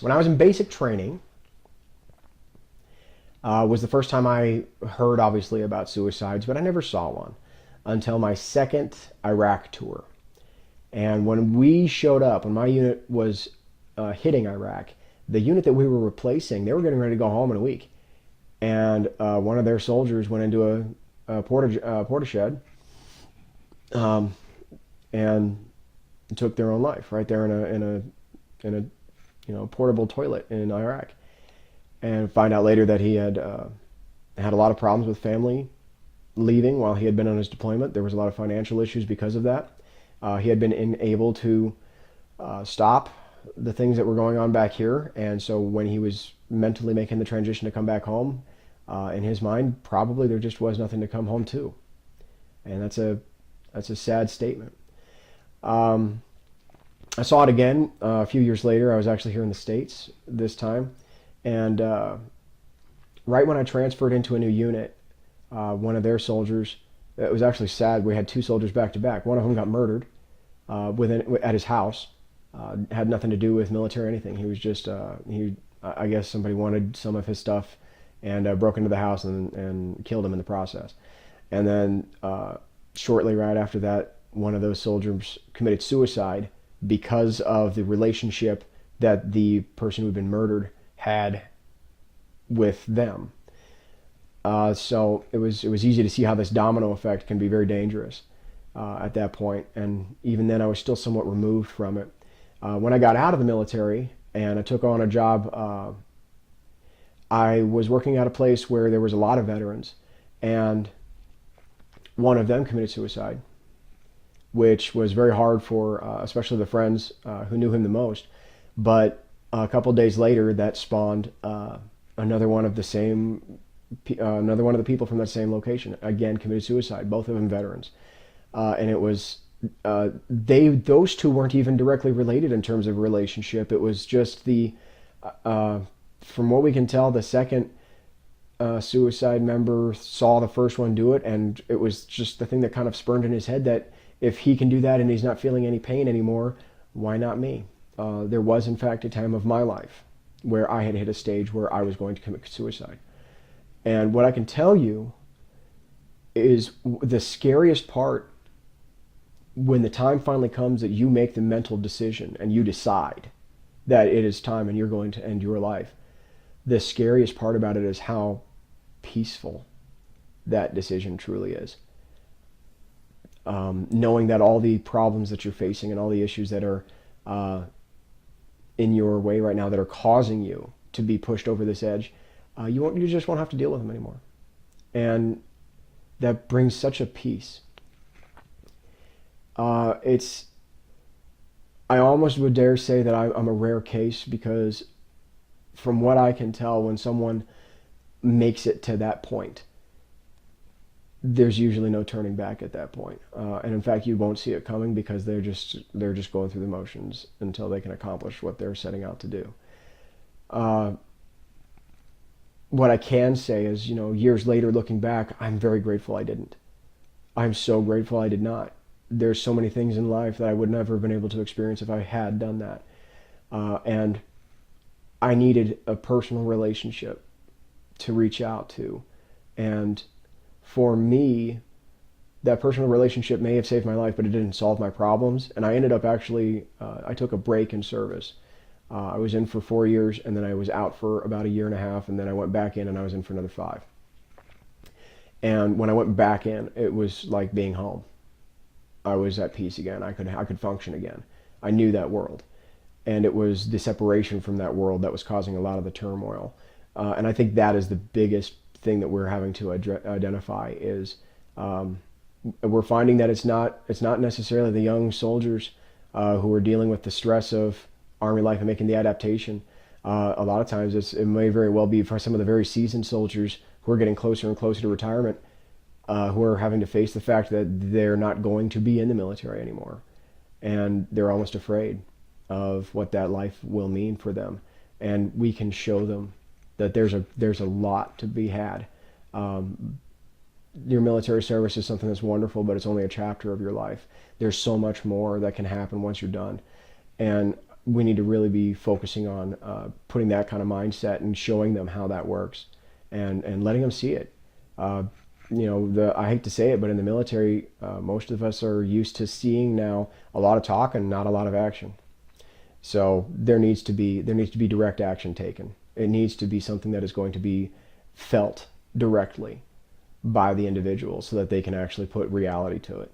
When I was in basic training, was the first time I heard, obviously, about suicides, but I never saw one until my second Iraq tour. And when we showed up, when my unit was hitting Iraq, the unit that we were replacing, they were getting ready to go home in a week. And one of their soldiers went into a porta shed um, and took their own life right there in a portable toilet in Iraq. And find out later that he had a lot of problems with family leaving while he had been on his deployment. There was a lot of financial issues because of that. He had been unable to stop the things that were going on back here, and so when he was mentally making the transition to come back home, in his mind, probably there just was nothing to come home to, and that's a sad statement. Um, I saw it again a few years later. I was actually here in the States this time, and right when I transferred into a new unit, one of their soldiers. It was actually sad. We had two soldiers back to back. One of them got murdered at his house. Had nothing to do with military or anything. He was just he. I guess somebody wanted some of his stuff and broke into the house and killed him in the process. And then shortly right after that, one of those soldiers committed suicide because of the relationship that the person who had been murdered had with them. So it was easy to see how this domino effect can be very dangerous at that point. And even then, I was still somewhat removed from it. When I got out of the military and I took on a job, I was working at a place where there was a lot of veterans, and one of them committed suicide, which was very hard for especially the friends who knew him the most. But a couple days later, that spawned another one of the same another one of the people from that same location again committed suicide. Both of them veterans, and it was those two weren't even directly related in terms of relationship. It was just uh, from what we can tell, the second suicide member saw the first one do it, and it was just the thing that kind of spurned in his head that if he can do that and he's not feeling any pain anymore, why not me? There was, in fact, a time of my life where I had hit a stage where I was going to commit suicide. And what I can tell you is the scariest part when the time finally comes that you make the mental decision and you decide that it is time and you're going to end your life. The scariest part about it is how peaceful that decision truly is. Knowing that all the problems that you're facing and all the issues that are in your way right now that are causing you to be pushed over this edge, you just won't have to deal with them anymore, and that brings such a peace. It's I almost would dare say that I'm a rare case because from what I can tell, when someone makes it to that point, there's usually no turning back at that point. And in fact, you won't see it coming because they're just going through the motions until they can accomplish what they're setting out to do. Uh, what I can say is, years later, looking back, I'm very grateful I didn't. I'm so grateful I did not. There's so many things in life that I would never have been able to experience if I had done that. And I needed a personal relationship to reach out to. And for me, that personal relationship may have saved my life, but it didn't solve my problems. And I ended up actually, I took a break in service. I was in for 4 years, and then I was out for about a year and a half, and then I went back in, and I was in for another 5. And when I went back in, it was like being home. I was at peace again. I could function again. I knew that world, and it was the separation from that world that was causing a lot of the turmoil. And I think that is the biggest thing that we're having to identify is we're finding that it's not necessarily the young soldiers who are dealing with the stress of Army life and making the adaptation. A lot of times it may very well be for some of the very seasoned soldiers who are getting closer and closer to retirement, who are having to face the fact that they're not going to be in the military anymore, and they're almost afraid of what that life will mean for them. And we can show them that there's a lot to be had. Your military service is something that's wonderful, but it's only a chapter of your life. There's so much more that can happen once you're done. And we need to really be focusing on putting that kind of mindset and showing them how that works, and letting them see it. Uh, I hate to say it, but in the military, most of us are used to seeing now a lot of talk and not a lot of action. So there needs to be direct action taken. It needs to be something that is going to be felt directly by the individual so that they can actually put reality to it.